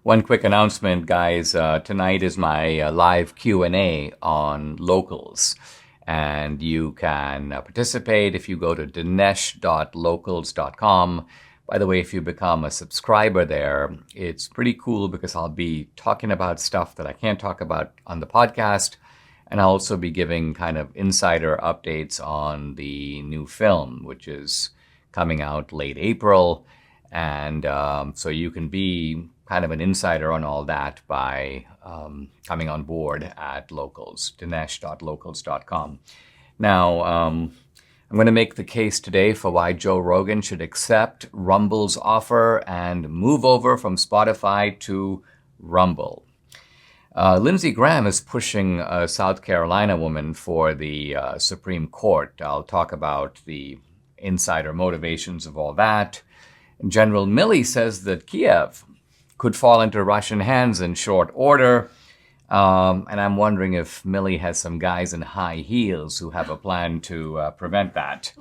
One quick announcement, guys. Tonight is my live Q&A on locals. And you can participate if you go to dinesh.locals.com. By the way, if you become a subscriber there, it's pretty cool because I'll be talking about stuff that I can't talk about on the podcast. And I'll also be giving kind of insider updates on the new film, which is coming out late April. And so you can be kind of an insider on all that by coming on board at Locals, dinesh.locals.com. Now, I'm going to make the case today for why Joe Rogan should accept Rumble's offer and move over from Spotify to Rumble. Lindsey Graham is pushing a South Carolina woman for the Supreme Court. I'll talk about the insider motivations of all that. General Milley says that Kyiv could fall into Russian hands in short order. And I'm wondering if Milley has some guys in high heels who have a plan to prevent that.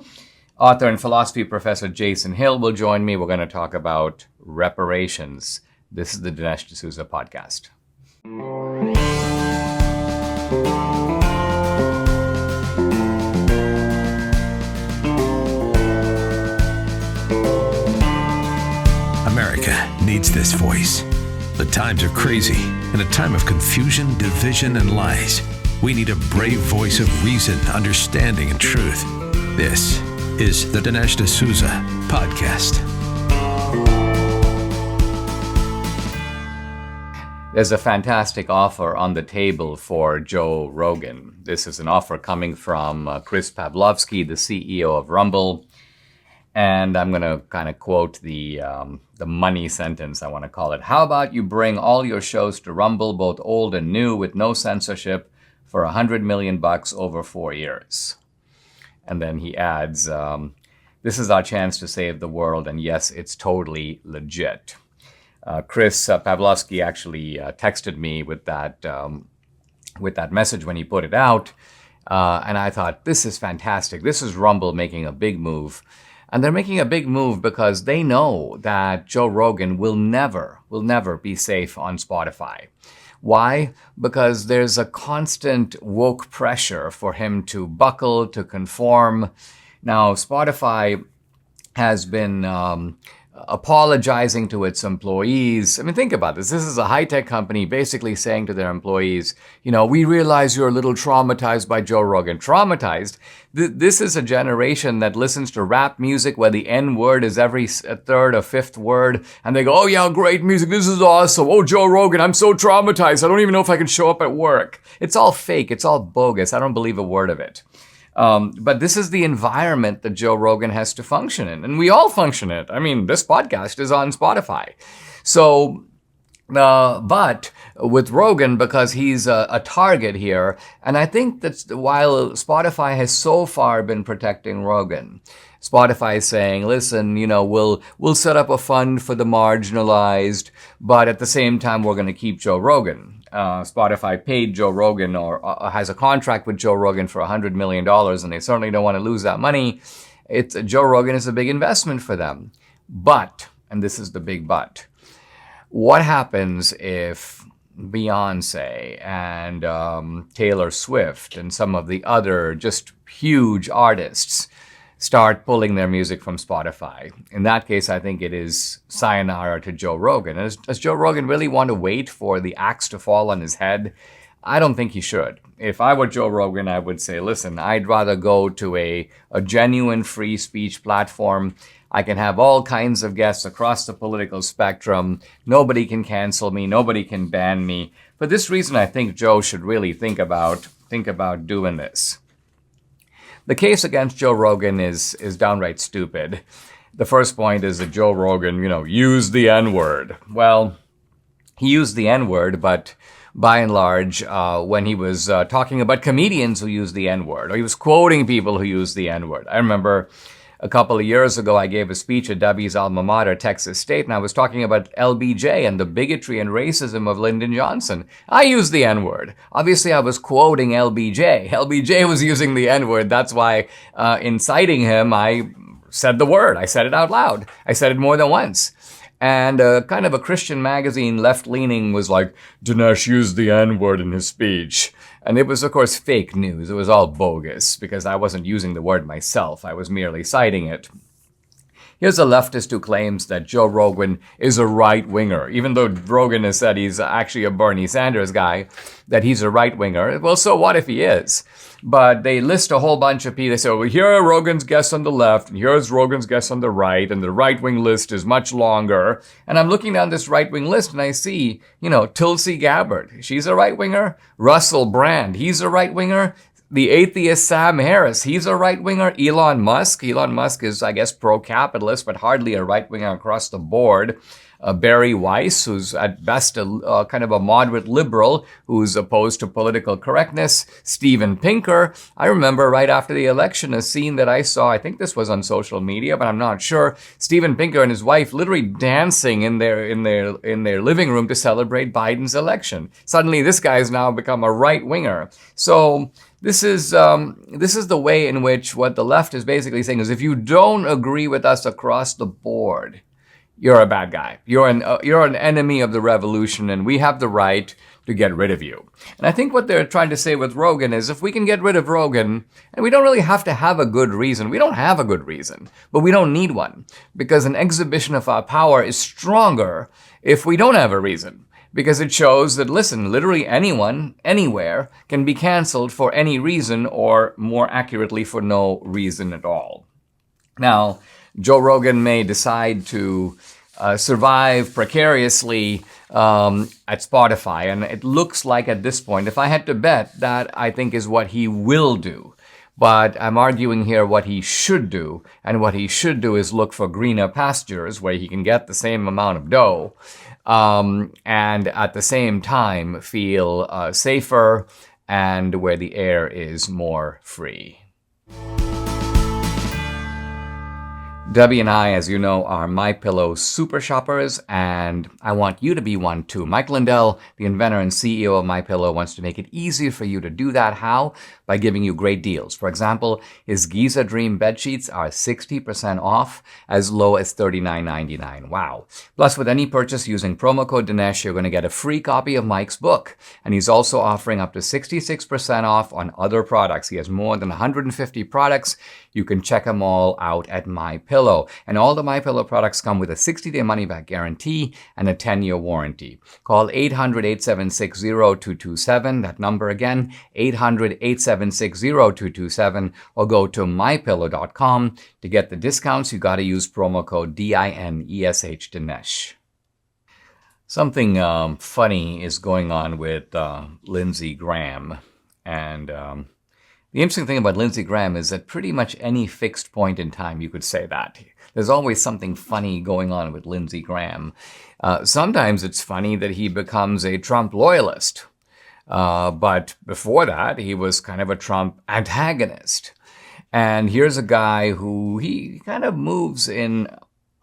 Author and philosophy professor Jason Hill will join me. We're going to talk about reparations. This is the Dinesh D'Souza podcast. America needs this voice. The times are crazy. In a time of confusion, division, and lies, we need a brave voice of reason, understanding, and truth. This is the Dinesh D'Souza podcast. There's a fantastic offer on the table for Joe Rogan. This is an offer coming from Chris Pavlovsky, the CEO of Rumble. And I'm going to kind of quote the money sentence, I want to call it. How about you bring all your shows to Rumble, both old and new, with no censorship, for $100 million over 4 years? And then he adds, this is our chance to save the world, and yes, it's totally legit. Chris Pavlovsky actually texted me with that message when he put it out, and I thought, this is fantastic. This is Rumble making a big move. And they're making a big move because they know that Joe Rogan will never be safe on Spotify. Why? Because there's a constant woke pressure for him to buckle, to conform. Now, Spotify has been apologizing to its employees. I mean, think about this. This is a high-tech company basically saying to their employees, we realize you're a little traumatized by Joe Rogan. Traumatized? This is a generation that listens to rap music where the N-word is every third or fifth word. And they go, oh yeah, great music. This is awesome. Oh, Joe Rogan, I'm so traumatized. I don't even know if I can show up at work. It's all fake. It's all bogus. I don't believe a word of it. But this is the environment that Joe Rogan has to function in. And we all function in it. I mean, this podcast is on Spotify. So, but with Rogan, because he's a target here, and I think that while Spotify has so far been protecting Rogan, Spotify is saying, listen, we'll set up a fund for the marginalized, but at the same time, we're going to keep Joe Rogan. Spotify paid Joe Rogan or has a contract with Joe Rogan for $100 million, and they certainly don't want to lose that money. Joe Rogan is a big investment for them. But, and this is the big but, what happens if Beyonce and Taylor Swift and some of the other just huge artists start pulling their music from Spotify? In that case, I think it is sayonara to Joe Rogan. And does Joe Rogan really want to wait for the axe to fall on his head? I don't think he should. If I were Joe Rogan, I would say, listen, I'd rather go to a genuine free speech platform. I can have all kinds of guests across the political spectrum. Nobody can cancel me. Nobody can ban me. For this reason, I think Joe should really think about doing this. The case against Joe Rogan is downright stupid. The first point is that Joe Rogan, used the N-word. Well, he used the N-word, but by and large, when he was talking about comedians who used the N-word, or he was quoting people who used the N-word. I remember a couple of years ago, I gave a speech at Debbie's alma mater, Texas State, and I was talking about LBJ and the bigotry and racism of Lyndon Johnson. I used the N-word. Obviously, I was quoting LBJ. LBJ was using the N-word. That's why, in citing him, I said the word. I said it out loud. I said it more than once. And kind of a Christian magazine, left-leaning, was like, Dinesh used the N-word in his speech. And it was, of course, fake news. It was all bogus because I wasn't using the word myself. I was merely citing it. Here's a leftist who claims that Joe Rogan is a right-winger, even though Rogan has said he's actually a Bernie Sanders guy, that he's a right-winger. Well, so what if he is? But they list a whole bunch of people. They say, well, here are Rogan's guests on the left, and here's Rogan's guests on the right, and the right-wing list is much longer. And I'm looking down this right-wing list, and I see, Tulsi Gabbard. She's a right-winger. Russell Brand, he's a right-winger. The atheist Sam Harris, he's a right-winger. Elon Musk is, I guess, pro-capitalist, but hardly a right-winger across the board. Barry Weiss, who's at best a kind of a moderate liberal who's opposed to political correctness. Steven Pinker. I remember right after the election, a scene that I saw, I think this was on social media, but I'm not sure. Steven Pinker and his wife literally dancing in their living room to celebrate Biden's election. Suddenly, this guy has now become a right-winger. So this is the way in which what the left is basically saying is if you don't agree with us across the board, you're a bad guy. You're an enemy of the revolution, and we have the right to get rid of you. And I think what they're trying to say with Rogan is if we can get rid of Rogan, and we don't really have to have a good reason. We don't have a good reason, but we don't need one because an exhibition of our power is stronger if we don't have a reason. Because it shows that, listen, literally anyone, anywhere, can be canceled for any reason, or more accurately, for no reason at all. Now, Joe Rogan may decide to survive precariously at Spotify, and it looks like at this point, if I had to bet, that I think is what he will do. But I'm arguing here what he should do, and what he should do is look for greener pastures where he can get the same amount of dough, and at the same time feel safer and where the air is more free. Debbie and I, as you know, are MyPillow super shoppers, and I want you to be one too. Mike Lindell, the inventor and CEO of MyPillow, wants to make it easier for you to do that. How? By giving you great deals. For example, his Giza Dream bed sheets are 60% off, as low as $39.99. Wow. Plus, with any purchase using promo code Dinesh, you're going to get a free copy of Mike's book. And he's also offering up to 66% off on other products. He has more than 150 products. You can check them all out at MyPillow. And all the MyPillow products come with a 60-day money-back guarantee and a 10-year warranty. Call 800-876-0227. That number again, 800-876-0227. Or go to mypillow.com. To get the discounts, you got to use promo code DINESH Dinesh. Something funny is going on with Lindsey Graham. And the interesting thing about Lindsey Graham is that pretty much any fixed point in time, you could say that. There's always something funny going on with Lindsey Graham. Sometimes it's funny that he becomes a Trump loyalist. But before that, he was kind of a Trump antagonist. And here's a guy who he kind of moves in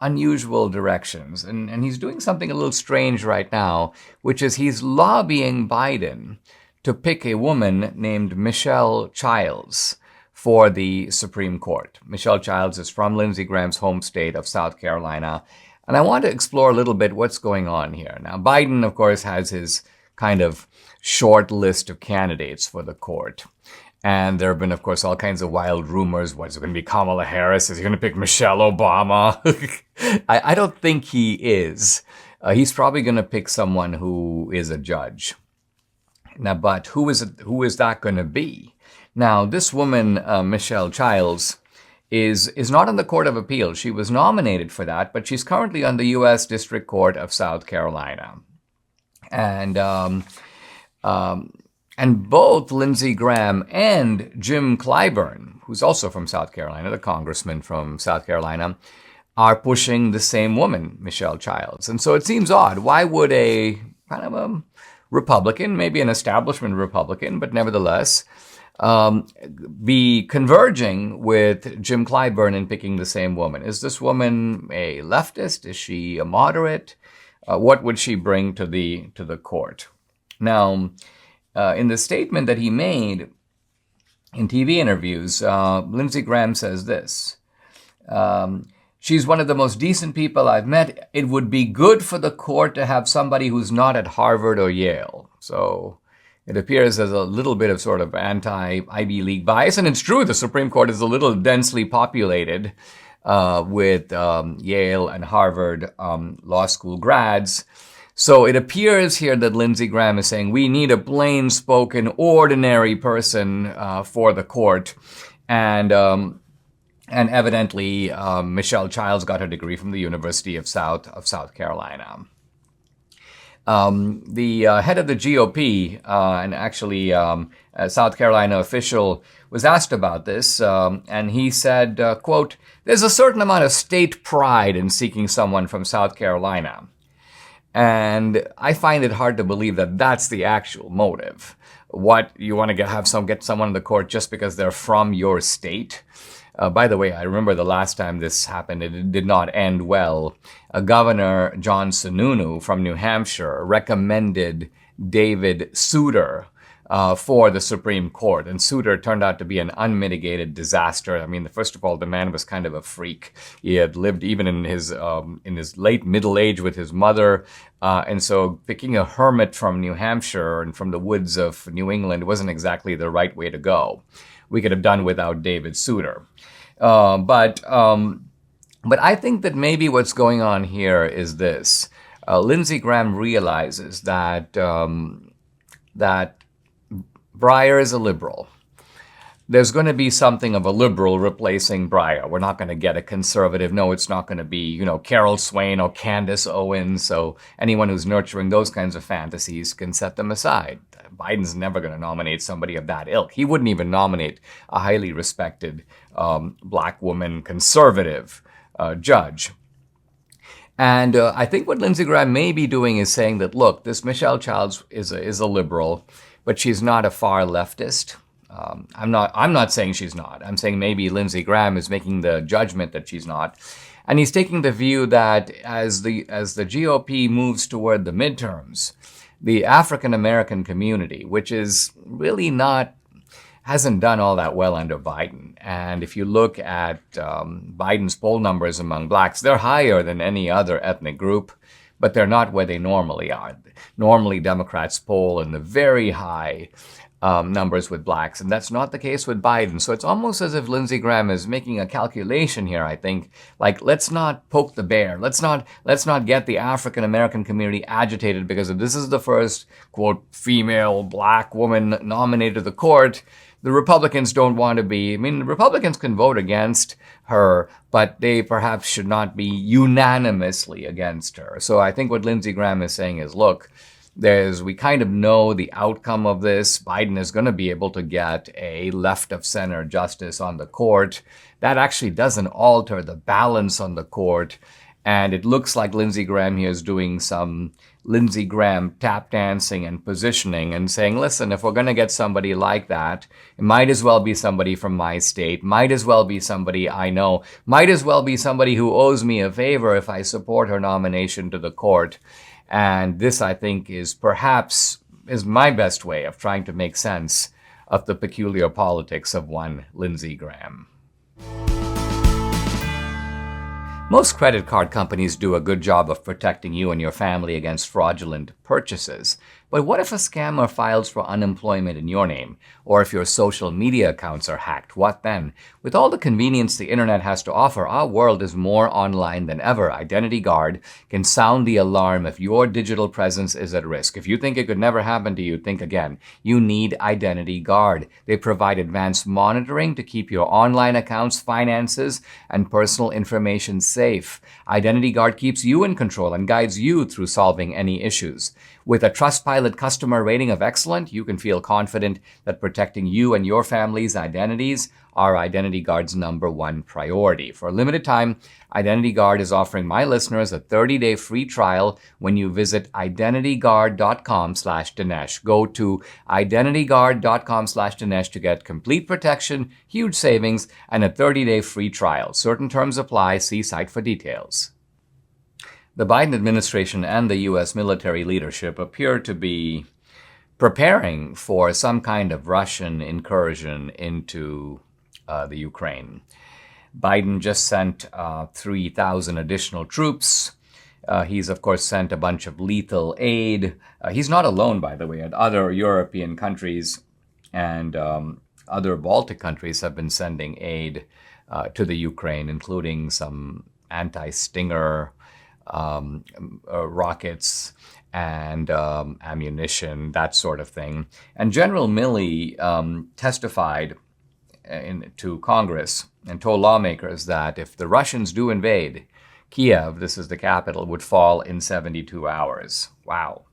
unusual directions. And he's doing something a little strange right now, which is he's lobbying Biden to pick a woman named Michelle Childs for the Supreme Court. Michelle Childs is from Lindsey Graham's home state of South Carolina. And I want to explore a little bit what's going on here. Now, Biden, of course, has his kind of short list of candidates for the court. And there have been, of course, all kinds of wild rumors. What, is it going to be Kamala Harris? Is he going to pick Michelle Obama? I don't think he is. He's probably going to pick someone who is a judge. Now, but who is that going to be? Now, this woman, Michelle Childs, is not on the Court of Appeal. She was nominated for that, but she's currently on the U.S. District Court of South Carolina. And both Lindsey Graham and Jim Clyburn, who's also from South Carolina, the congressman from South Carolina, are pushing the same woman, Michelle Childs. And so it seems odd. Why would a kind of a Republican, maybe an establishment Republican, but nevertheless, be converging with Jim Clyburn in picking the same woman? Is this woman a leftist? Is she a moderate? What would she bring to the court? Now, in the statement that he made in TV interviews, Lindsey Graham says this. She's one of the most decent people I've met. It would be good for the court to have somebody who's not at Harvard or Yale. So it appears there's a little bit of sort of anti-Ivy League bias. And it's true, the Supreme Court is a little densely populated with Yale and Harvard law school grads. So it appears here that Lindsey Graham is saying we need a plain-spoken, ordinary person for the court. And evidently, Michelle Childs got her degree from the University of South Carolina. The head of the GOP, and actually a South Carolina official, was asked about this, and he said, quote, "There's a certain amount of state pride in seeking someone from South Carolina." And I find it hard to believe that that's the actual motive. What, you want to get someone in the court just because they're from your state? By the way, I remember the last time this happened, it did not end well. Governor John Sununu from New Hampshire recommended David Souter for the Supreme Court. And Souter turned out to be an unmitigated disaster. I mean, first of all, the man was kind of a freak. He had lived even in his late middle age with his mother. And so picking a hermit from New Hampshire and from the woods of New England wasn't exactly the right way to go. We could have done without David Souter. But I think that maybe what's going on here is this. Lindsey Graham realizes that Breyer is a liberal. There's going to be something of a liberal replacing Breyer. We're not going to get a conservative. No, it's not going to be, Carol Swain or Candace Owens. So anyone who's nurturing those kinds of fantasies can set them aside. Biden's never going to nominate somebody of that ilk. He wouldn't even nominate a highly respected black woman conservative judge. And I think what Lindsey Graham may be doing is saying that, look, this Michelle Childs is a liberal, but she's not a far leftist. I'm not saying she's not. I'm saying maybe Lindsey Graham is making the judgment that she's not. And he's taking the view that as the GOP moves toward the midterms, the African American community, which is really hasn't done all that well under Biden. And if you look at Biden's poll numbers among blacks, they're higher than any other ethnic group, but they're not where they normally are. Normally, Democrats poll in the very high numbers with blacks, and that's not the case with Biden. So it's almost as if Lindsey Graham is making a calculation here, I think, like, let's not poke the bear. Let's not get the African American community agitated because if this is the first, quote, female black woman nominated to the court, the Republicans don't want to be. I mean, the Republicans can vote against her, but they perhaps should not be unanimously against her. So I think what Lindsey Graham is saying is, look, we kind of know the outcome of this. Biden is going to be able to get a left of center justice on the court. That actually doesn't alter the balance on the court. And it looks like Lindsey Graham here is doing some Lindsey Graham tap dancing and positioning and saying, listen, if we're going to get somebody like that, it might as well be somebody from my state, might as well be somebody I know, might as well be somebody who owes me a favor if I support her nomination to the court. And this, I think, is my best way of trying to make sense of the peculiar politics of one Lindsey Graham. Most credit card companies do a good job of protecting you and your family against fraudulent purchases. But what if a scammer files for unemployment in your name? Or if your social media accounts are hacked? What then? With all the convenience the internet has to offer, our world is more online than ever. Identity Guard can sound the alarm if your digital presence is at risk. If you think it could never happen to you, think again. You need Identity Guard. They provide advanced monitoring to keep your online accounts, finances, and personal information safe. Identity Guard keeps you in control and guides you through solving any issues. With a Trustpilot customer rating of excellent, you can feel confident that protecting you and your family's identities are Identity Guard's #1 priority. For a limited time, Identity Guard is offering my listeners a 30-day free trial when you visit identityguard.com/Dinesh. Go to identityguard.com/Dinesh to get complete protection, huge savings, and a 30-day free trial. Certain terms apply. See site for details. The Biden administration and the U.S. military leadership appear to be preparing for some kind of Russian incursion into the Ukraine. Biden just sent 3,000 additional troops. He's, of course, sent a bunch of lethal aid. He's not alone, by the way. Other European countries and other Baltic countries have been sending aid to the Ukraine, including some anti-Stinger rockets and ammunition, that sort of thing. And General Milley testified to Congress and told lawmakers that if the Russians do invade, Kyiv, this is the capital, would fall in 72 hours. Wow.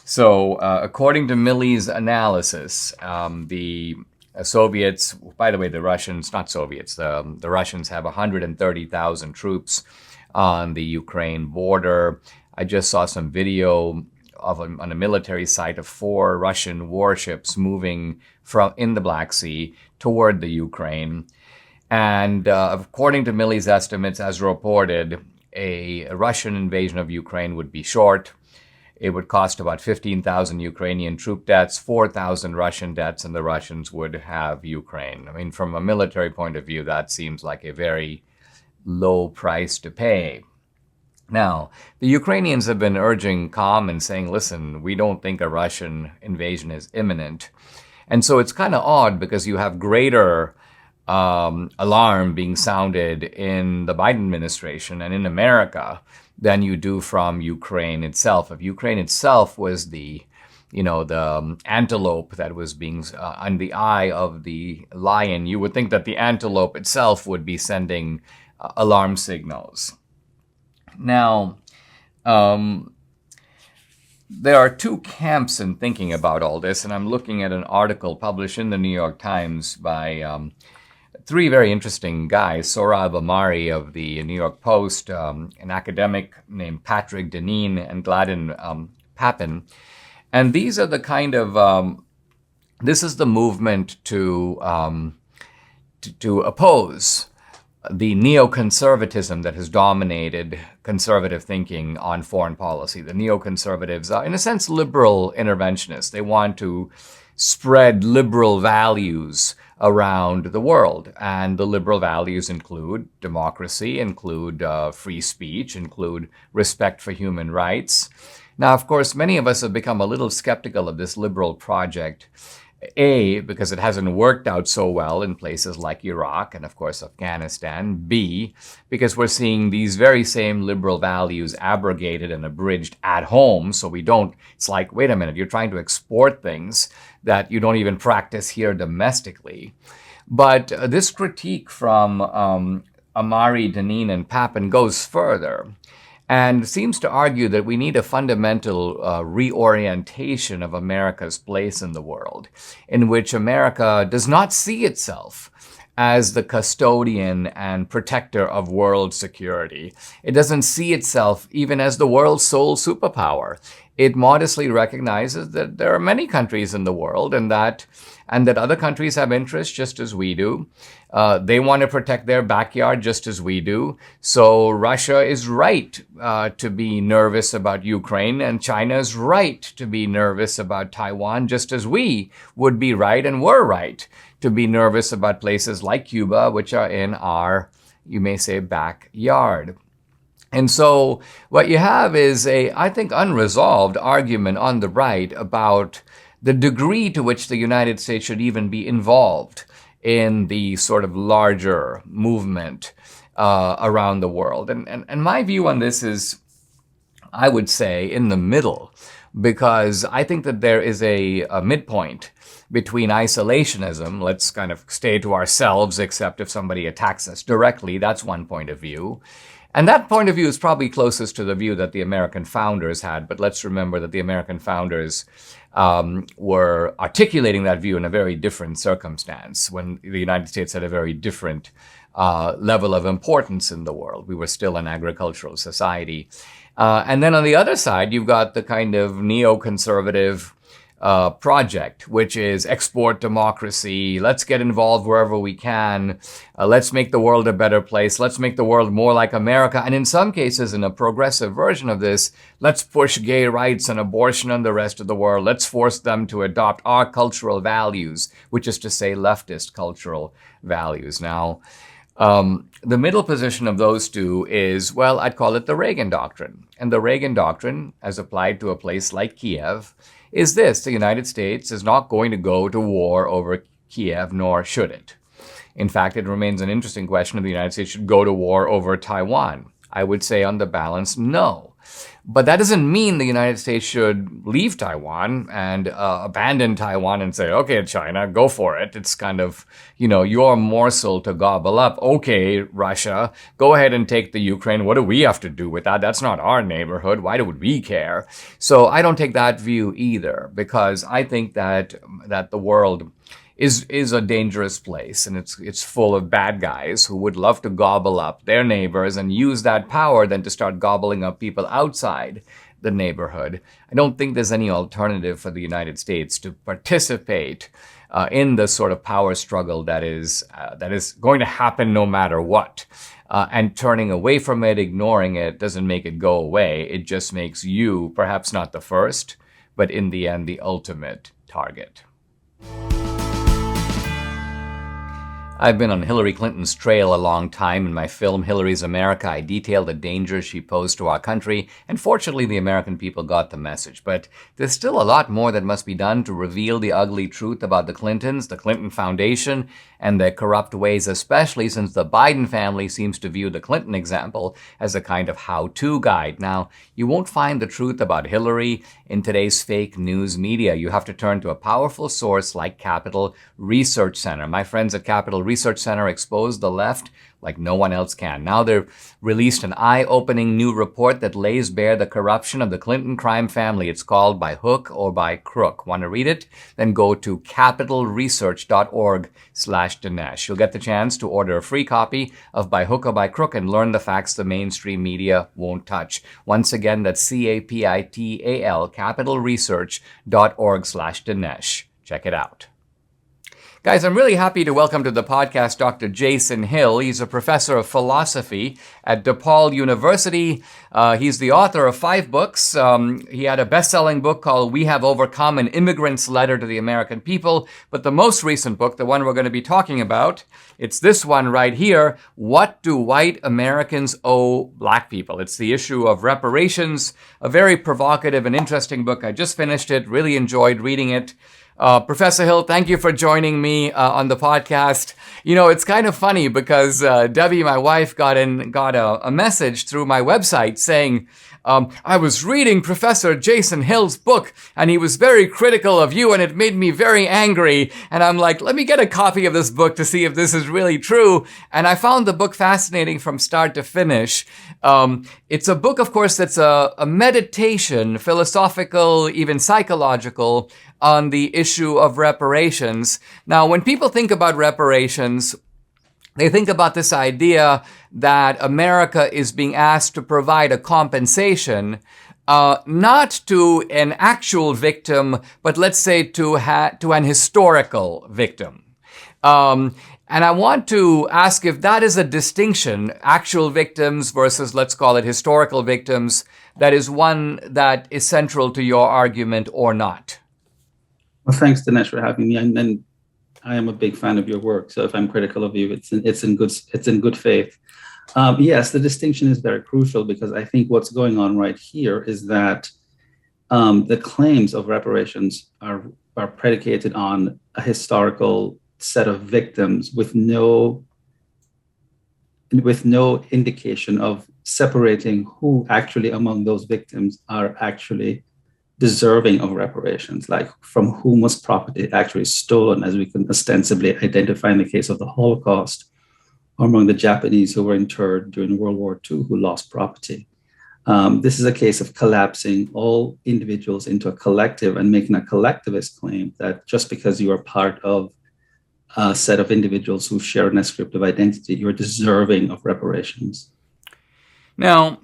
So according to Milley's analysis, the Soviets, by the way, the Russians, not Soviets, the Russians have 130,000 troops on the Ukraine border. I just saw some video on a military site of 4 Russian warships moving from in the Black Sea toward the Ukraine. And according to Milley's estimates, as reported, a Russian invasion of Ukraine would be short. It would cost about 15,000 Ukrainian troop deaths, 4,000 Russian deaths, and the Russians would have Ukraine. I mean, from a military point of view, that seems like a very low price to pay. Now, the Ukrainians have been urging calm and saying, listen, we don't think a Russian invasion is imminent. And so it's kind of odd because you have greater alarm being sounded in the Biden administration and in America than you do from Ukraine itself. If Ukraine itself was the antelope that was being on the eye of the lion, you would think that the antelope itself would be sending alarm signals. Now, there are 2 camps in thinking about all this, and I'm looking at an article published in the New York Times by 3 very interesting guys, Sohrab Ahmari of the New York Post, an academic named Patrick Deneen, and Gladden Papin. And these are the kind of, this is the movement to oppose the neoconservatism that has dominated conservative thinking on foreign policy. The neoconservatives are, in a sense, liberal interventionists. They want to spread liberal values around the world. And the liberal values include democracy, include free speech, include respect for human rights. Now, of course, many of us have become a little skeptical of this liberal project. A, because it hasn't worked out so well in places like Iraq and, of course, Afghanistan. B, because we're seeing these very same liberal values abrogated and abridged at home. So we don't, it's like, wait a minute, you're trying to export things that you don't even practice here domestically. But this critique from Ahmari, Deneen, and Papin goes further and seems to argue that we need a fundamental reorientation of America's place in the world, in which America does not see itself as the custodian and protector of world security. It doesn't see itself even as the world's sole superpower. It modestly recognizes that there are many countries in the world and that other countries have interests just as we do. They want to protect their backyard just as we do. So Russia is right to be nervous about Ukraine, and China is right to be nervous about Taiwan, just as we would be right and were right to be nervous about places like Cuba, which are in our, you may say, backyard. And so what you have is a, I think, unresolved argument on the right about the degree to which the United States should even be involved in the sort of larger movement around the world. And my view on this is, I would say, in the middle, because I think that there is a midpoint between isolationism, let's kind of stay to ourselves except if somebody attacks us directly, that's one point of view. And that point of view is probably closest to the view that the American founders had, but let's remember that the American founders were articulating that view in a very different circumstance, when the United States had a very different level of importance in the world. We were still an agricultural society. And then on the other side, you've got the kind of neoconservative project, which is export democracy. Let's get involved wherever we can. Let's make the world a better place. Let's make the world more like America. And in some cases, in a progressive version of this, let's push gay rights and abortion on the rest of the world. Let's force them to adopt our cultural values, which is to say leftist cultural values. Now, The middle position of those two is, well, I'd call it the Reagan doctrine. And the Reagan doctrine, as applied to a place like Kyiv, is this: the United States is not going to go to war over Kyiv, nor should it. In fact, it remains an interesting question if the United States should go to war over Taiwan. I would say on the balance, no. But that doesn't mean the United States should leave Taiwan and abandon Taiwan and say, okay, China, go for it. It's kind of, your morsel to gobble up. Okay, Russia, go ahead and take the Ukraine. What do we have to do with that? That's not our neighborhood. Why would we care? So I don't take that view either, because I think that the world is a dangerous place, and it's full of bad guys who would love to gobble up their neighbors and use that power then to start gobbling up people outside the neighborhood. I don't think there's any alternative for the United States to participate in the sort of power struggle that is going to happen no matter what. And turning away from it, ignoring it, doesn't make it go away. It just makes you perhaps not the first, but in the end, the ultimate target. I've been on Hillary Clinton's trail a long time. In my film, Hillary's America, I detail the dangers she posed to our country, and fortunately the American people got the message. But there's still a lot more that must be done to reveal the ugly truth about the Clintons, the Clinton Foundation, and their corrupt ways, especially since the Biden family seems to view the Clinton example as a kind of how-to guide. Now, you won't find the truth about Hillary in today's fake news media. You have to turn to a powerful source like Capital Research Center. My friends at Capital Research Center expose the left like no one else can. Now they've released an eye-opening new report that lays bare the corruption of the Clinton crime family. It's called By Hook or By Crook. Want to read it? Then go to capitalresearch.org/Dinesh. You'll get the chance to order a free copy of By Hook or By Crook and learn the facts the mainstream media won't touch. Once again, that's CAPITAL, capitalresearch.org/Dinesh. Check it out. Guys, I'm really happy to welcome to the podcast Dr. Jason Hill. He's a professor of philosophy at DePaul University. He's the author of 5 books. He had a best-selling book called We Have Overcome, An Immigrant's Letter to the American People. But the most recent book, the one we're going to be talking about, it's this one right here, What Do White Americans Owe Black People? It's the issue of reparations, a very provocative and interesting book. I just finished it, really enjoyed reading it. Professor Hill, thank you for joining me on the podcast. It's kind of funny because Debbie, my wife, got a message through my website saying, I was reading Professor Jason Hill's book, and he was very critical of you, and it made me very angry. And I'm like, let me get a copy of this book to see if this is really true. And I found the book fascinating from start to finish. It's a book, of course, that's a meditation, philosophical, even psychological, on the issue of reparations. Now, when people think about reparations, they think about this idea that America is being asked to provide a compensation, not to an actual victim, but let's say to an historical victim. And I want to ask if that is a distinction, actual victims versus, let's call it, historical victims, that is one that is central to your argument or not. Well, thanks, Dinesh, for having me. And I am a big fan of your work. So if I'm critical of you, it's in good faith. Yes, the distinction is very crucial, because I think what's going on right here is that the claims of reparations are predicated on a historical set of victims with no indication of separating who actually among those victims are actually deserving of reparations, like from whom was property actually stolen, as we can ostensibly identify in the case of the Holocaust, or among the Japanese who were interned during World War II who lost property. This is a case of collapsing all individuals into a collective and making a collectivist claim that just because you are part of a set of individuals who share an ascriptive identity, you're deserving of reparations. Now,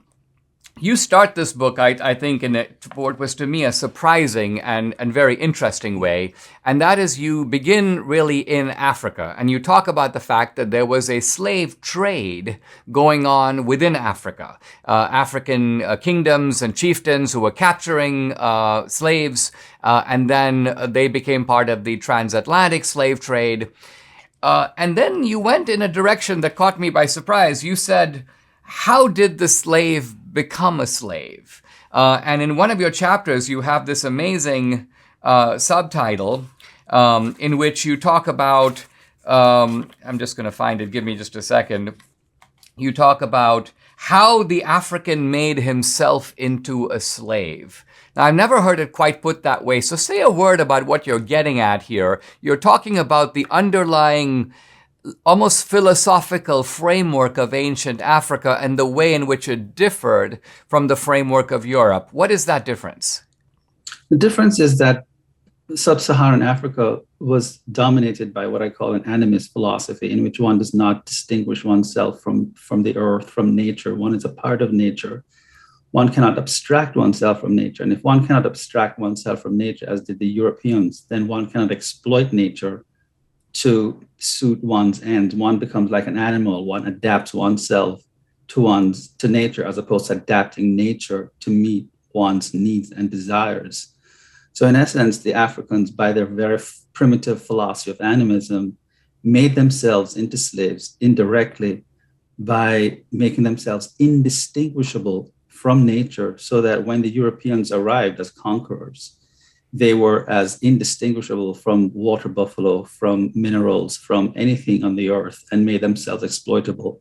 you start this book, I think, in what was to me a surprising and very interesting way, and that is you begin really in Africa, and you talk about the fact that there was a slave trade going on within Africa. African kingdoms and chieftains who were capturing slaves, and then they became part of the transatlantic slave trade. And then you went in a direction that caught me by surprise. You said, how did the slave become a slave? And in one of your chapters, you have this amazing subtitle in which you talk about, I'm just going to find it, give me just a second. You talk about how the African made himself into a slave. Now, I've never heard it quite put that way. So say a word about what you're getting at here. You're talking about the underlying, almost philosophical framework of ancient Africa and the way in which it differed from the framework of Europe. What is that difference? The difference is that sub-Saharan Africa was dominated by what I call an animist philosophy, in which one does not distinguish oneself from the earth, from nature. One is a part of nature. One cannot abstract oneself from nature. And if one cannot abstract oneself from nature, as did the Europeans, then one cannot exploit nature to suit one's ends. One becomes like an animal. One adapts oneself to nature, as opposed to adapting nature to meet one's needs and desires. So in essence, the Africans, by their very primitive philosophy of animism, made themselves into slaves indirectly by making themselves indistinguishable from nature, so that when the Europeans arrived as conquerors, they were as indistinguishable from water buffalo, from minerals, from anything on the earth, and made themselves exploitable.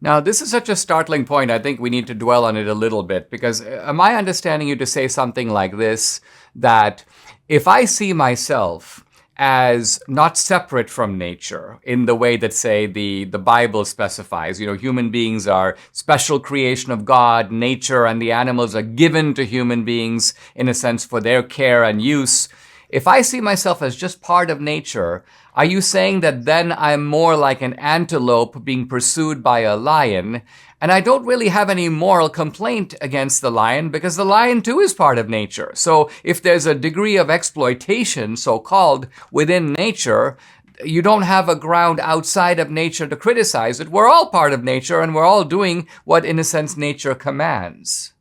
Now, this is such a startling point. I think we need to dwell on it a little bit, because am I understanding you to say something like this, that if I see myself as not separate from nature in the way that, say, the Bible specifies, human beings are special creation of God, nature and the animals are given to human beings in a sense for their care and use. If I see myself as just part of nature, are you saying that then I'm more like an antelope being pursued by a lion, and I don't really have any moral complaint against the lion because the lion too is part of nature? So if there's a degree of exploitation, so-called, within nature, you don't have a ground outside of nature to criticize it. We're all part of nature, and we're all doing what, in a sense, nature commands.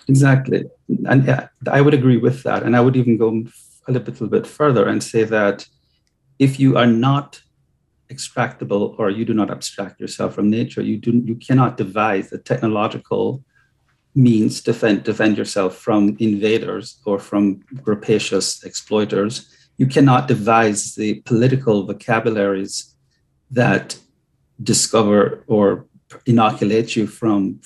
Exactly. And yeah, I would agree with that. And I would even go a little bit further and say that if you are not extractable, or you do not abstract yourself from nature, you cannot devise the technological means to defend yourself from invaders or from rapacious exploiters. You cannot devise the political vocabularies that discover or inoculate you from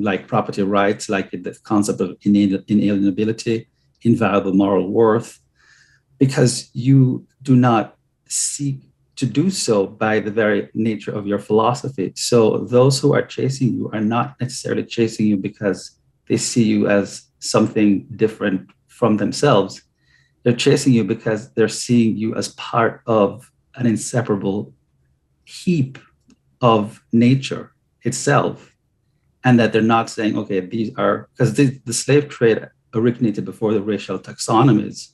like property rights, like the concept of inalienability, inviolable moral worth, because you do not seek to do so by the very nature of your philosophy. So those who are chasing you are not necessarily chasing you because they see you as something different from themselves. They're chasing you because they're seeing you as part of an inseparable heap of nature itself. And that they're not saying, okay, these are, because the slave trade originated before the racial taxonomies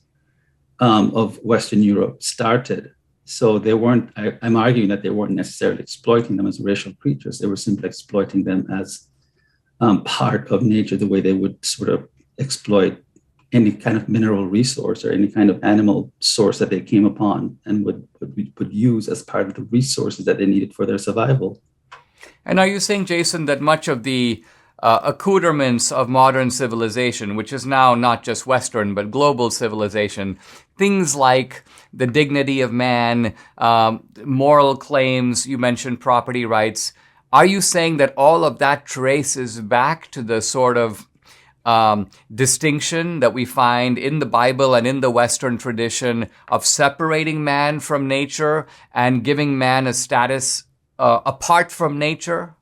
of Western Europe started. So they weren't, I'm arguing that they weren't necessarily exploiting them as racial creatures. They were simply exploiting them as part of nature, the way they would sort of exploit any kind of mineral resource or any kind of animal source that they came upon and would use as part of the resources that they needed for their survival. And are you saying, Jason, that much of the accoutrements of modern civilization, which is now not just Western, but global civilization, things like the dignity of man, moral claims, you mentioned property rights, are you saying that all of that traces back to the sort of distinction that we find in the Bible and in the Western tradition of separating man from nature and giving man a status apart from nature?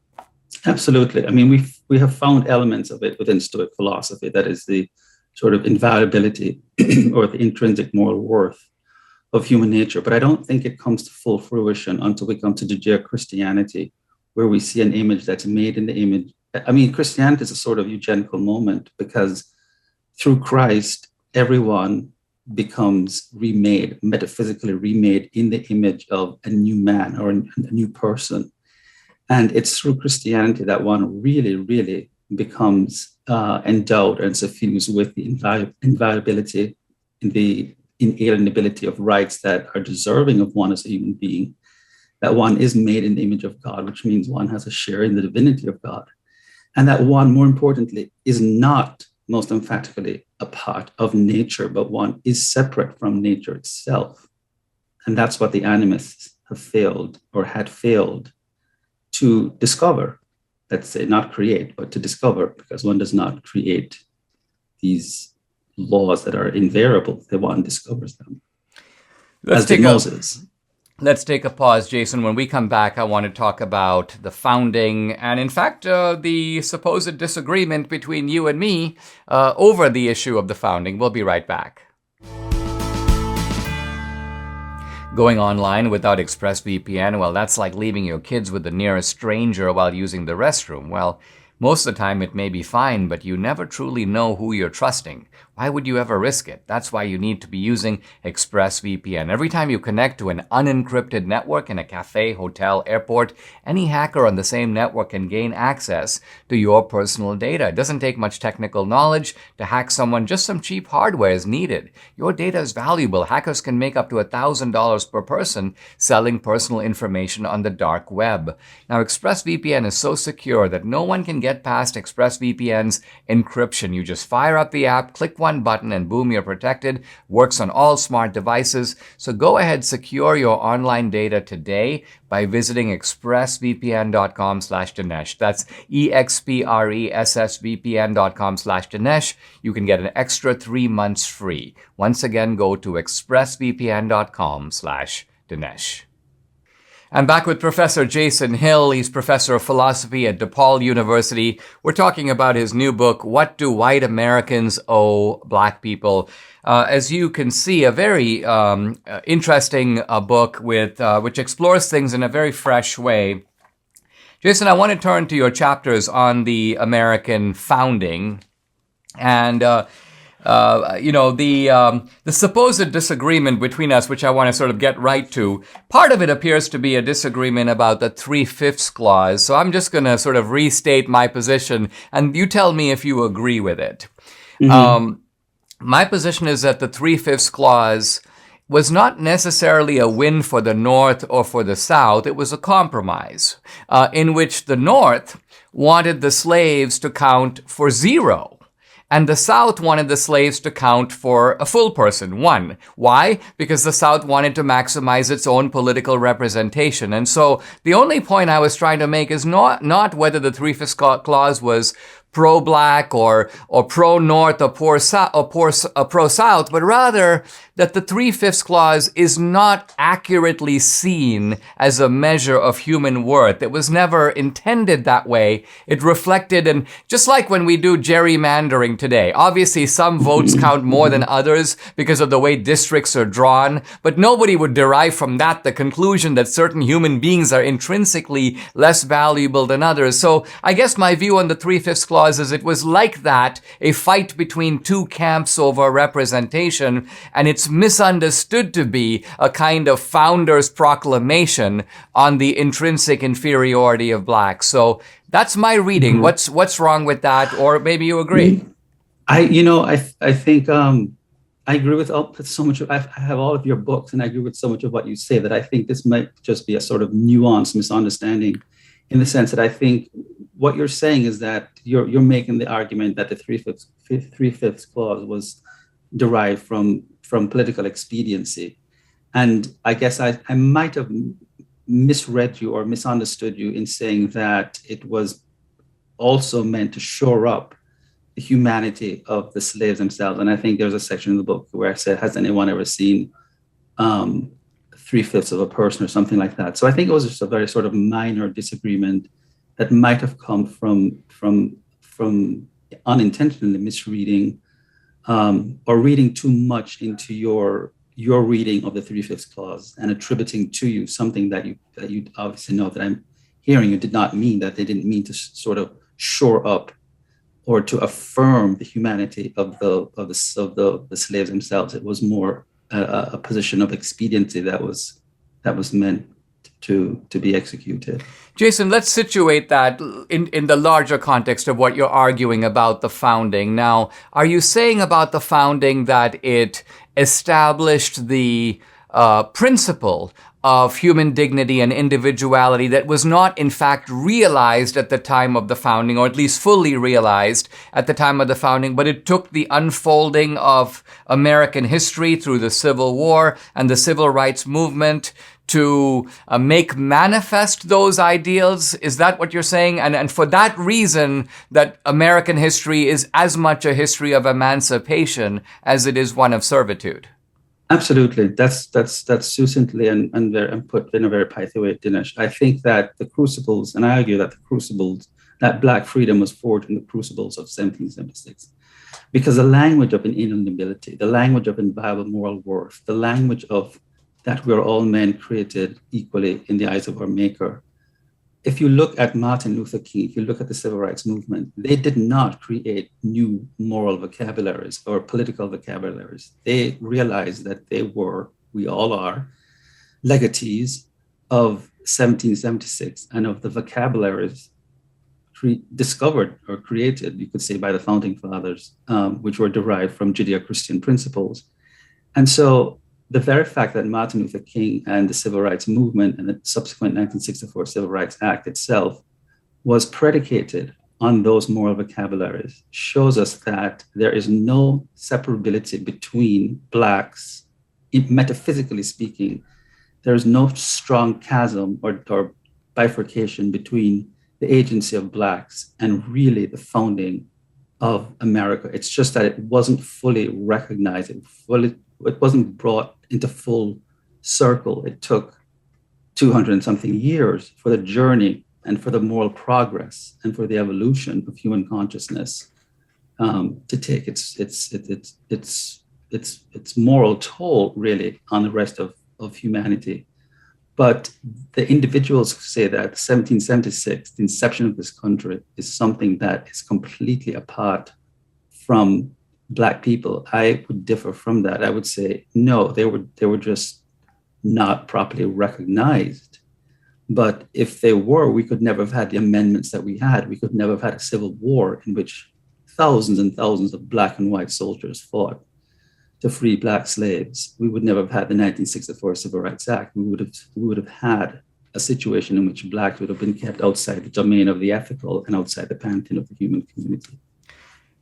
Absolutely. I mean, we have found elements of it within Stoic philosophy, that is the sort of inviolability or the intrinsic moral worth of human nature. But I don't think it comes to full fruition until we come to Judeo-Christianity, where we see an image that's made in the image. I mean, Christianity is a sort of eugenical moment, because through Christ, everyone becomes remade, metaphysically remade in the image of a new man or a new person. And it's through Christianity that one really, really becomes endowed and suffused with the inviolability, the inalienability of rights that are deserving of one as a human being, that one is made in the image of God, which means one has a share in the divinity of God, and that one, more importantly, is not most emphatically a part of nature, but one is separate from nature itself. And that's what the animists have failed or had failed to discover. Let's say not create, but to discover, because one does not create these laws that are invariable, that one discovers them. Let's take a pause, Jason. When we come back, I want to talk about the founding and, in fact, the supposed disagreement between you and me over the issue of the founding. We'll be right back. Going online without ExpressVPN, well, that's like leaving your kids with the nearest stranger while using the restroom. Well, most of the time it may be fine, but you never truly know who you're trusting. Why would you ever risk it? That's why you need to be using ExpressVPN. Every time you connect to an unencrypted network in a cafe, hotel, airport, any hacker on the same network can gain access to your personal data. It doesn't take much technical knowledge to hack someone. Just some cheap hardware is needed. Your data is valuable. Hackers can make up to $1,000 per person selling personal information on the dark web. Now, ExpressVPN is so secure that no one can get past ExpressVPN's encryption. You just fire up the app, click one button, and boom, you're protected. Works on all smart devices. So go ahead, secure your online data today by visiting expressvpn.com/Dinesh. That's expressvpn.com/Dinesh. You can get an extra 3 months free. Once again, go to expressvpn.com/Dinesh. I'm back with Professor Jason Hill. He's professor of philosophy at DePaul University. We're talking about his new book, What Do White Americans Owe Black People? As you can see, a very interesting book with which explores things in a very fresh way. Jason, I want to turn to your chapters on the American founding and the supposed disagreement between us, which I want to sort of get right to. Part of it appears to be a disagreement about the Three-Fifths Clause. So I'm just going to sort of restate my position, and you tell me if you agree with it. Mm-hmm. My position is that the Three-Fifths Clause was not necessarily a win for the North or for the South. It was a compromise in which the North wanted the slaves to count for 0. And the South wanted the slaves to count for a full person, 1. Why? Because the South wanted to maximize its own political representation. And so the only point I was trying to make is not whether the Three-Fifths Clause was pro-black or pro-North or pro-South, but rather that the Three-Fifths Clause is not accurately seen as a measure of human worth. It was never intended that way. It reflected, and just like when we do gerrymandering today, obviously some votes count more than others because of the way districts are drawn, but nobody would derive from that the conclusion that certain human beings are intrinsically less valuable than others. So I guess my view on the Three-Fifths Clause is it was like that, a fight between two camps over representation, and it's misunderstood to be a kind of founder's proclamation on the intrinsic inferiority of blacks. So that's my reading. Mm-hmm. What's wrong with that? Or maybe you agree. I think I agree with so much. I have all of your books, and I agree with so much of what you say that I think this might just be a sort of nuanced misunderstanding, in the sense that I think what you're saying is that you're making the argument that the Three-Fifths Clause was derived from political expediency. And I guess I might have misread you or misunderstood you in saying that it was also meant to shore up the humanity of the slaves themselves. And I think there's a section in the book where I said, has anyone ever seen 3/5 of a person or something like that? So I think it was just a very sort of minor disagreement that might have come from unintentionally misreading or reading too much into your reading of the Three-Fifths Clause and attributing to you something that you obviously know that I'm hearing you did not mean, that they didn't mean to sort of shore up or to affirm the humanity of the slaves themselves. It was more a position of expediency that was meant to be executed. Jason, let's situate that in the larger context of what you're arguing about the founding. Now, are you saying about the founding that it established the principle of human dignity and individuality that was not, in fact, realized at the time of the founding, or at least fully realized at the time of the founding, but it took the unfolding of American history through the Civil War and the Civil Rights Movement to make manifest those ideals? Is that what you're saying? And for that reason, that American history is as much a history of emancipation as it is one of servitude? Absolutely. That's succinctly and put in a very pithy way, Dinesh. I think that the crucibles, and I argue that the crucibles, that Black freedom was forged in the crucibles of 1776. Because the language of inalienability, the language of inviolable moral worth, the language of that we are all men created equally in the eyes of our Maker. If you look at Martin Luther King, if you look at the Civil Rights Movement, they did not create new moral vocabularies or political vocabularies. They realized that we all are, legatees of 1776 and of the vocabularies discovered or created, you could say, by the Founding Fathers, which were derived from Judeo-Christian principles. And so the very fact that Martin Luther King and the Civil Rights Movement and the subsequent 1964 Civil Rights Act itself was predicated on those moral vocabularies shows us that there is no separability between Blacks. Metaphysically speaking, there is no strong chasm or bifurcation between the agency of Blacks and really the founding of America. It's just that it wasn't fully recognized. It wasn't brought into full circle. It took 200 and something years for the journey and for the moral progress and for the evolution of human consciousness to take its moral toll, really, on the rest of humanity. But the individuals say that 1776, the inception of this country, is something that is completely apart from Black people. I would differ from that. I would say, no, they were just not properly recognized. But if they were, we could never have had the amendments that we had. We could never have had a civil war in which thousands and thousands of Black and white soldiers fought to free Black slaves. We would never have had the 1964 Civil Rights Act. We would have had a situation in which Blacks would have been kept outside the domain of the ethical and outside the pantheon of the human community.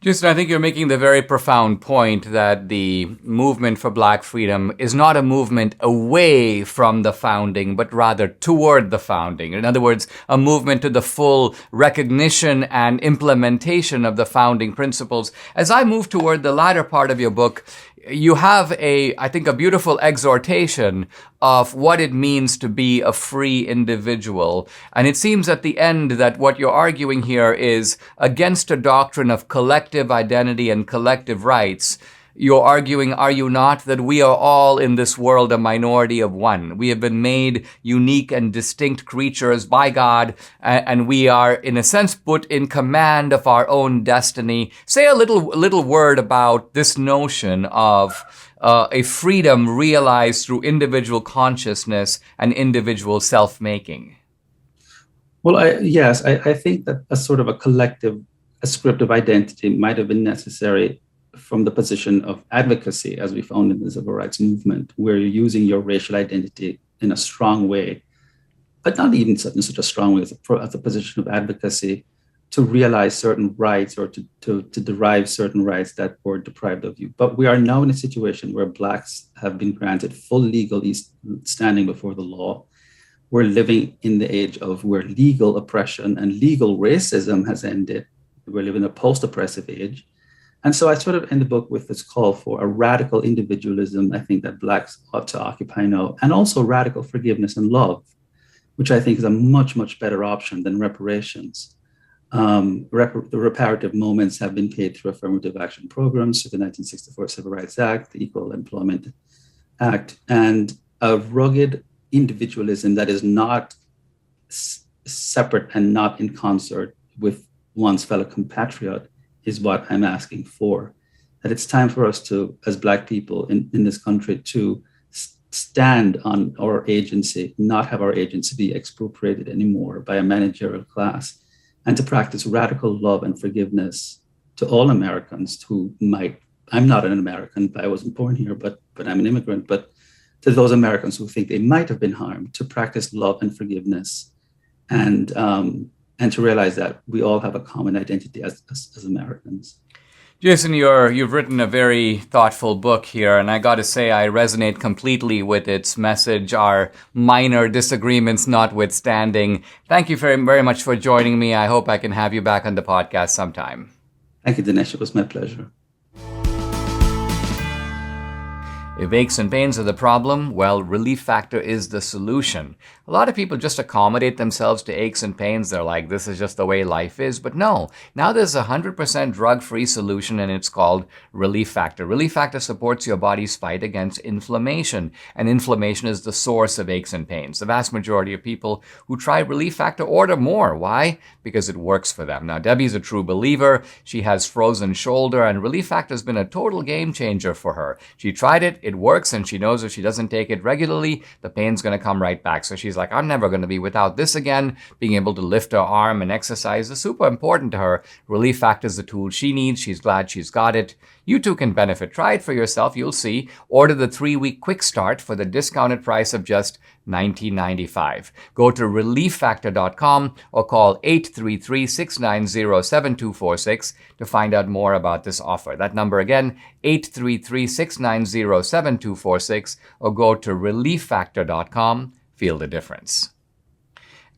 Jason, I think you're making the very profound point that the movement for Black freedom is not a movement away from the founding, but rather toward the founding. In other words, a movement to the full recognition and implementation of the founding principles. As I move toward the latter part of your book, you have I think a beautiful exhortation of what it means to be a free individual. And it seems at the end that what you're arguing here is against a doctrine of collective identity and collective rights. You're arguing, are you not, that we are all in this world a minority of one. We have been made unique and distinct creatures by God, and we are, in a sense, put in command of our own destiny. Say a little word about this notion of a freedom realized through individual consciousness and individual self-making. Well, I think that a sort of a collective ascriptive identity might have been necessary from the position of advocacy, as we found in the Civil Rights Movement, where you're using your racial identity in a strong way, but not even in such a strong way as a position of advocacy to realize certain rights or to derive certain rights that were deprived of you. But we are now in a situation where Blacks have been granted full legal standing before the law. We're living in the age of where legal oppression and legal racism has ended. We're living in a post-oppressive age. And so I sort of end the book with this call for a radical individualism, I think, that Blacks ought to occupy now, and also radical forgiveness and love, which I think is a much, much better option than reparations. The reparative moments have been paid through affirmative action programs, through the 1964 Civil Rights Act, the Equal Employment Act, and a rugged individualism that is not separate and not in concert with one's fellow compatriot is what I'm asking for. That it's time for us to, as Black people in this country, to stand on our agency, not have our agency be expropriated anymore by a managerial class, and to practice radical love and forgiveness to all Americans who might, I'm not an American, I wasn't born here, but I'm an immigrant, but to those Americans who think they might have been harmed, to practice love and forgiveness, and to realize that we all have a common identity as Americans. Jason, you've written a very thoughtful book here, and I got to say I resonate completely with its message, our minor disagreements notwithstanding. Thank you very, very much for joining me. I hope I can have you back on the podcast sometime. Thank you, Dinesh. It was my pleasure. If aches and pains are the problem, well, Relief Factor is the solution. A lot of people just accommodate themselves to aches and pains. They're like, this is just the way life is. But no, now there's a 100% drug-free solution, and it's called Relief Factor. Relief Factor supports your body's fight against inflammation, and inflammation is the source of aches and pains. The vast majority of people who try Relief Factor order more. Why? Because it works for them. Now, Debbie's a true believer. She has frozen shoulder, and Relief Factor has been a total game changer for her. She tried it. It works, and she knows if she doesn't take it regularly, the pain's going to come right back. So she's like, I'm never going to be without this again. Being able to lift her arm and exercise is super important to her. Relief Factor is the tool she needs. She's glad she's got it. You too can benefit. Try it for yourself. You'll see. Order the 3-week quick start for the discounted price of just $19.95. Go to relieffactor.com or call 833-690-7246 to find out more about this offer. That number again, 833-690-7246, or go to relieffactor.com. Feel the difference.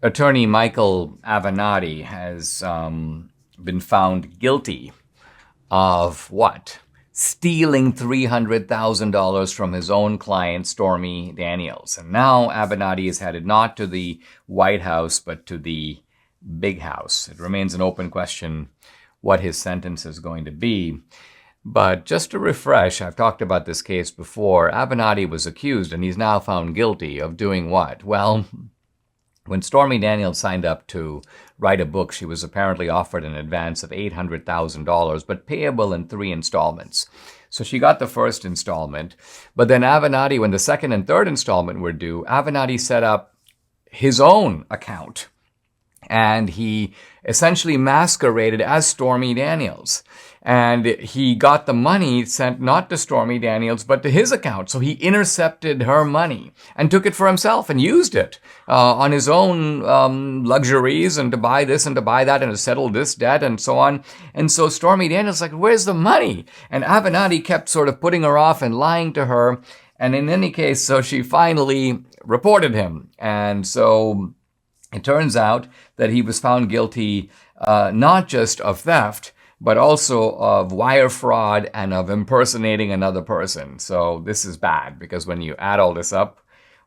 Attorney Michael Avenatti has been found guilty of what? Stealing $300,000 from his own client, Stormy Daniels. And now Avenatti is headed not to the White House, but to the Big House. It remains an open question what his sentence is going to be. But just to refresh, I've talked about this case before. Avenatti was accused, and he's now found guilty of doing what? Well, when Stormy Daniels signed up to write a book, she was apparently offered an advance of $800,000, but payable in 3 installments. So she got the first installment, but then Avenatti, when the second and third installment were due, Avenatti set up his own account, and he essentially masqueraded as Stormy Daniels. And he got the money sent not to Stormy Daniels, but to his account. So he intercepted her money and took it for himself and used it on his own luxuries, and to buy this and to buy that and to settle this debt and so on. And so Stormy Daniels like, where's the money? And Avenatti kept sort of putting her off and lying to her. And in any case, so she finally reported him. And so it turns out that he was found guilty not just of theft, but also of wire fraud and of impersonating another person. So this is bad, because when you add all this up,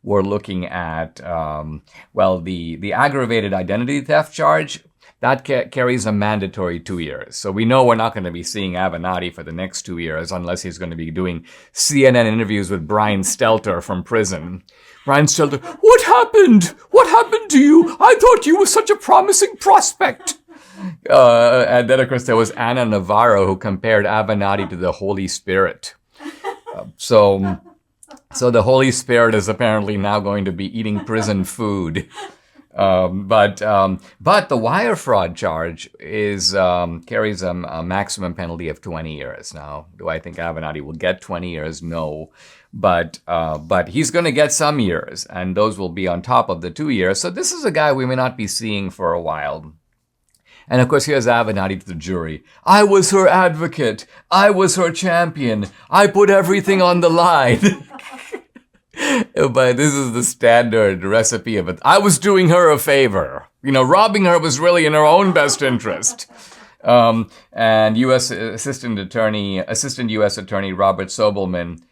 we're looking at, the aggravated identity theft charge, that carries a mandatory 2 years. So we know we're not going to be seeing Avenatti for the next 2 years unless he's going to be doing CNN interviews with Brian Stelter from prison. Brian Stelter, what happened? What happened to you? I thought you were such a promising prospect. And then, of course, there was Anna Navarro, who compared Avenatti to the Holy Spirit. So the Holy Spirit is apparently now going to be eating prison food. But the wire fraud charge is carries a maximum penalty of 20 years. Now, do I think Avenatti will get 20 years? No. But he's going to get some years, and those will be on top of the 2 years. So this is a guy we may not be seeing for a while. And of course, here's Avenatti to the jury. I was her advocate. I was her champion. I put everything on the line. But this is the standard recipe of it. I was doing her a favor. Robbing her was really in her own best interest. And U.S. Assistant U.S. Attorney Robert Sobelman,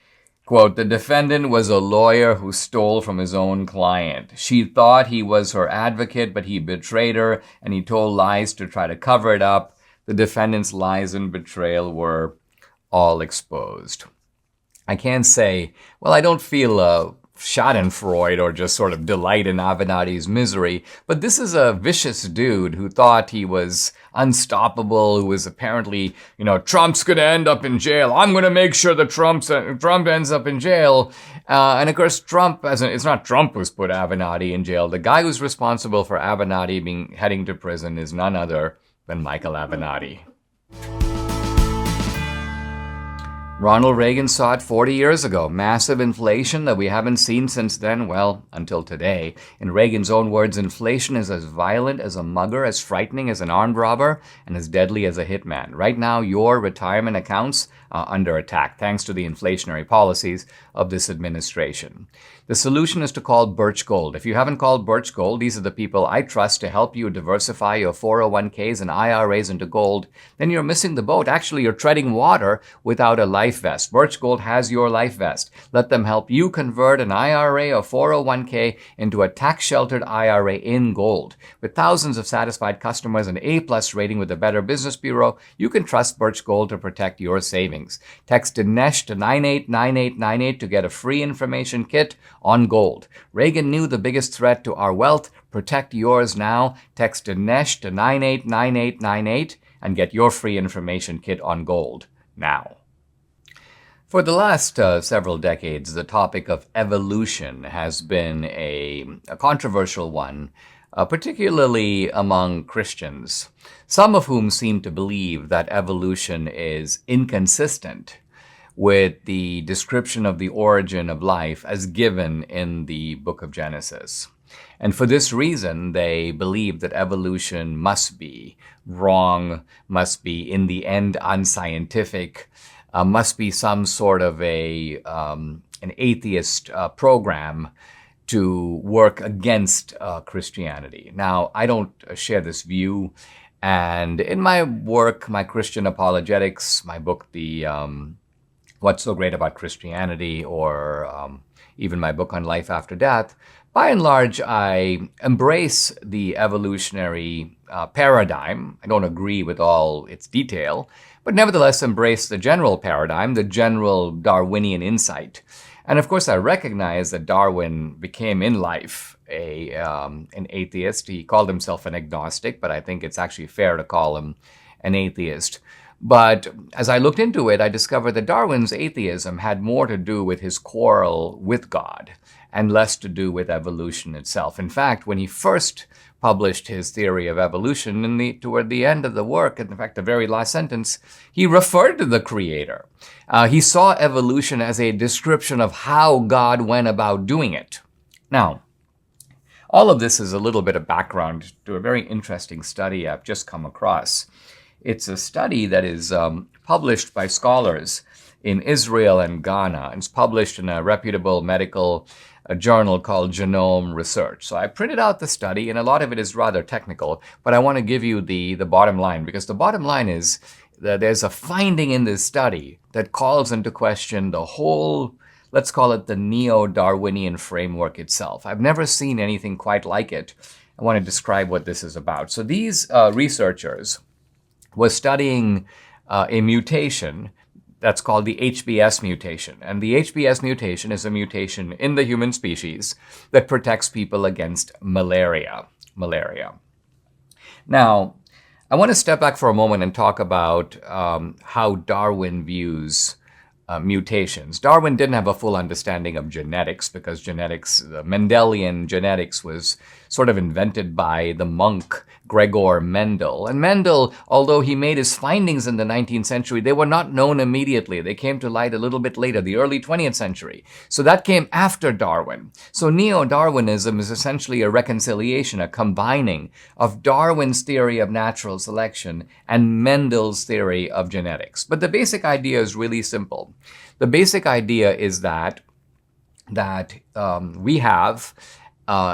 quote, the defendant was a lawyer who stole from his own client. She thought he was her advocate, but he betrayed her, and he told lies to try to cover it up. The defendant's lies and betrayal were all exposed. I can't say, I don't feel schadenfreude or just sort of delight in Avenatti's misery. But this is a vicious dude who thought he was unstoppable, who was apparently, Trump's going to end up in jail. I'm going to make sure that Trump ends up in jail. And of course, it's not Trump who's put Avenatti in jail. The guy who's responsible for Avenatti heading to prison is none other than Michael Avenatti. Ronald Reagan saw it 40 years ago. Massive inflation that we haven't seen since then, well, until today. In Reagan's own words, inflation is as violent as a mugger, as frightening as an armed robber, and as deadly as a hitman. Right now, your retirement accounts are under attack, thanks to the inflationary policies of this administration. The solution is to call Birch Gold. If you haven't called Birch Gold, these are the people I trust to help you diversify your 401ks and IRAs into gold. Then you're missing the boat. Actually, you're treading water without a life vest. Birch Gold has your life vest. Let them help you convert an IRA or 401k into a tax-sheltered IRA in gold. With thousands of satisfied customers and A+ rating with the Better Business Bureau, you can trust Birch Gold to protect your savings. Text Dinesh to 989898 to get a free information kit on gold. Reagan knew the biggest threat to our wealth. Protect yours now. Text Dinesh to 989898 and get your free information kit on gold now. For the last several decades, the topic of evolution has been a controversial one, particularly among Christians, some of whom seem to believe that evolution is inconsistent with the description of the origin of life as given in the book of Genesis. And for this reason, they believe that evolution must be wrong, must be in the end unscientific, must be some sort of an atheist program to work against Christianity. Now, I don't share this view. And in my work, my Christian apologetics, my book, What's So Great About Christianity, or even my book on life after death, by and large, I embrace the evolutionary paradigm. I don't agree with all its detail, but nevertheless embrace the general paradigm, the general Darwinian insight. And of course, I recognize that Darwin became in life an atheist. He called himself an agnostic, but I think it's actually fair to call him an atheist. But as I looked into it, I discovered that Darwin's atheism had more to do with his quarrel with God and less to do with evolution itself. In fact, when he first published his theory of evolution, toward the end of the work, in fact, the very last sentence, he referred to the Creator. He saw evolution as a description of how God went about doing it. Now, all of this is a little bit of background to a very interesting study I've just come across. It's a study that is published by scholars in Israel and Ghana. It's published in a reputable medical journal called Genome Research. So I printed out the study, and a lot of it is rather technical, but I want to give you the bottom line, because the bottom line is that there's a finding in this study that calls into question the whole, let's call it the Neo-Darwinian framework itself. I've never seen anything quite like it. I want to describe what this is about. So these researchers was studying a mutation that's called the HBS mutation. And the HBS mutation is a mutation in the human species that protects people against malaria. Now, I want to step back for a moment and talk about how Darwin views mutations. Darwin didn't have a full understanding of genetics, because Mendelian genetics was sort of invented by the monk Gregor Mendel. And Mendel, although he made his findings in the 19th century, they were not known immediately. They came to light a little bit later, the early 20th century. So that came after Darwin. So Neo-Darwinism is essentially a reconciliation, a combining of Darwin's theory of natural selection and Mendel's theory of genetics. But the basic idea is really simple. The basic idea is that we have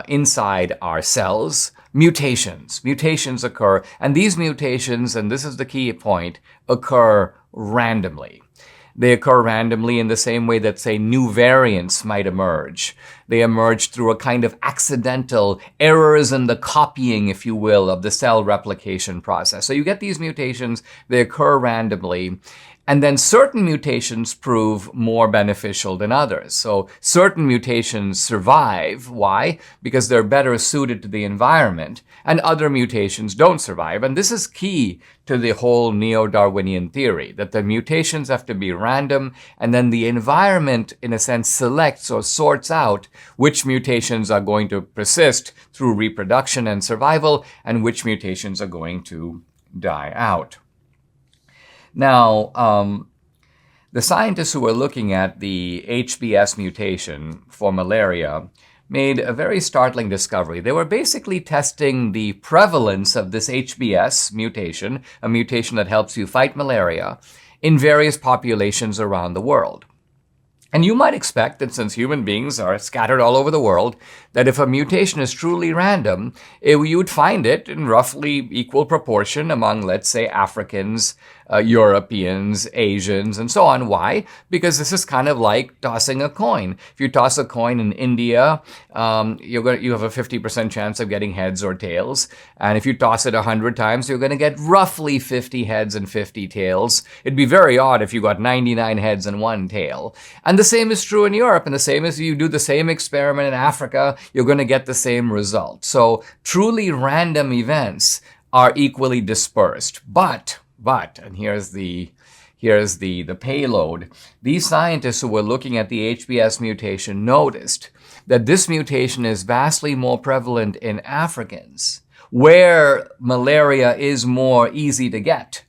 inside our cells mutations. Mutations occur, and these mutations, and this is the key point, occur randomly. They occur randomly in the same way that, say, new variants might emerge. They emerge through a kind of accidental errors in the copying, if you will, of the cell replication process. So you get these mutations, they occur randomly, And then certain mutations prove more beneficial than others. So certain mutations survive. Why? Because they're better suited to the environment, and other mutations don't survive. And this is key to the whole neo-Darwinian theory, that the mutations have to be random, and then the environment, in a sense, selects or sorts out which mutations are going to persist through reproduction and survival, and which mutations are going to die out. Now, the scientists who were looking at the HBS mutation for malaria made a very startling discovery. They were basically testing the prevalence of this HBS mutation, a mutation that helps you fight malaria, in various populations around the world. And you might expect that since human beings are scattered all over the world, that if a mutation is truly random, you'd find it in roughly equal proportion among, let's say, Africans, Europeans, Asians, and so on. Why? Because this is kind of like tossing a coin. If you toss a coin in India, you have a 50% chance of getting heads or tails. And if you toss it 100 times, you're going to get roughly 50 heads and 50 tails. It'd be very odd if you got 99 heads and 1 tail. And the same is true in Europe, and the same as you do the same experiment in Africa, you're going to get the same result. So truly random events are equally dispersed. But, and here's the payload. These scientists who were looking at the HBS mutation noticed that this mutation is vastly more prevalent in Africans, where malaria is more easy to get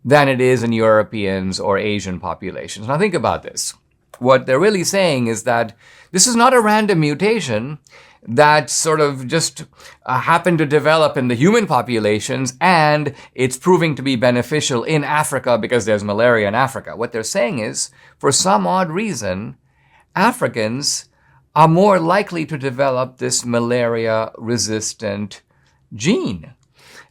than it is in Europeans or Asian populations. Now think about this. What they're really saying is that this is not a random mutation that sort of just happened to develop in the human populations, and it's proving to be beneficial in Africa because there's malaria in Africa. What they're saying is, for some odd reason, Africans are more likely to develop this malaria-resistant gene.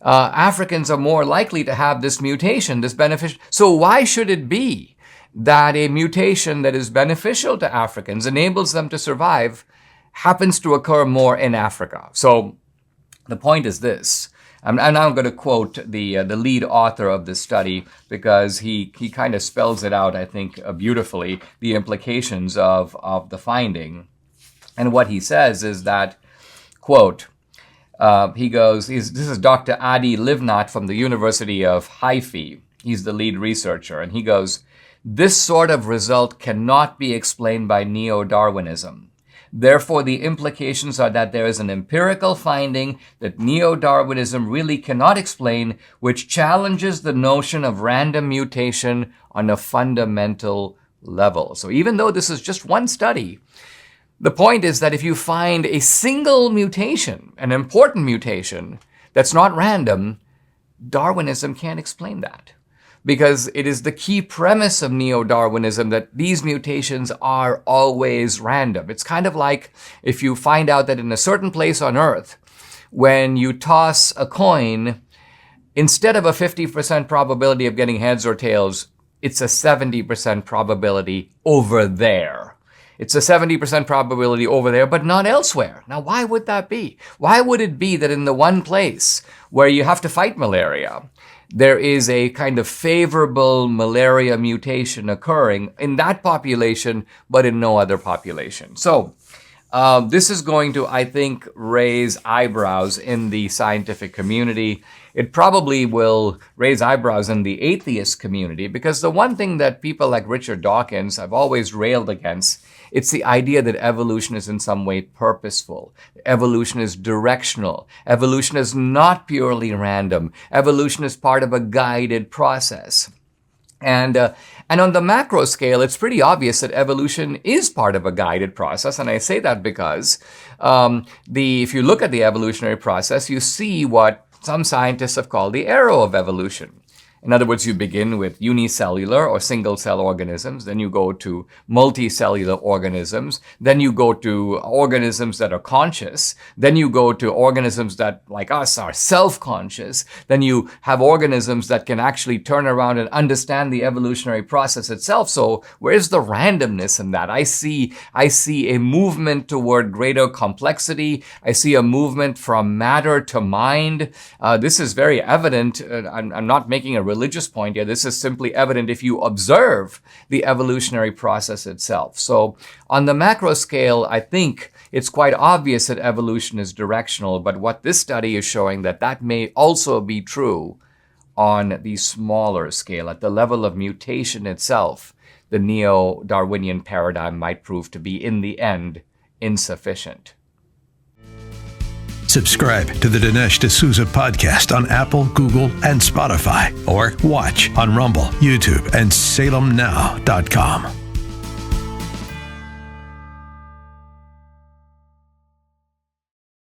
Africans are more likely to have this mutation, this beneficial. So why should it be that a mutation that is beneficial to Africans, enables them to survive, happens to occur more in Africa? So the point is this, and I'm going to quote the lead author of this study because he kind of spells it out, I think, beautifully, the implications of the finding. And what he says is that, quote, this is Dr. Adi Livnat from the University of Haifa. He's the lead researcher, and he goes, "This sort of result cannot be explained by neo-Darwinism. Therefore, the implications are that there is an empirical finding that neo-Darwinism really cannot explain, which challenges the notion of random mutation on a fundamental level." So even though this is just one study, the point is that if you find a single mutation, an important mutation, that's not random, Darwinism can't explain that. Because it is the key premise of neo-Darwinism that these mutations are always random. It's kind of like if you find out that in a certain place on Earth, when you toss a coin, instead of a 50% probability of getting heads or tails, it's a 70% probability over there. It's a 70% probability over there, but not elsewhere. Now, why would that be? Why would it be that in the one place where you have to fight malaria, there is a kind of favorable malaria mutation occurring in that population, but in no other population? So this is going to, I think, raise eyebrows in the scientific community. It probably will raise eyebrows in the atheist community, because the one thing that people like Richard Dawkins have always railed against, it's the idea that evolution is in some way purposeful. Evolution is directional. Evolution is not purely random. Evolution is part of a guided process. And on the macro scale, it's pretty obvious that evolution is part of a guided process. And I say that because if you look at the evolutionary process, you see what some scientists have called the arrow of evolution. In other words, you begin with unicellular or single-cell organisms, then you go to multicellular organisms, then you go to organisms that are conscious, then you go to organisms that, like us, are self-conscious, then you have organisms that can actually turn around and understand the evolutionary process itself. So where's the randomness in that? I see a movement toward greater complexity. I see a movement from matter to mind. This is very evident. I'm not making a religious point here. This is simply evident if you observe the evolutionary process itself. So on the macro scale, I think it's quite obvious that evolution is directional, but what this study is showing that may also be true on the smaller scale. At the level of mutation itself, the neo-Darwinian paradigm might prove to be, in the end, insufficient. Subscribe to the Dinesh D'Souza podcast on Apple, Google, and Spotify, or watch on Rumble, YouTube, and SalemNow.com.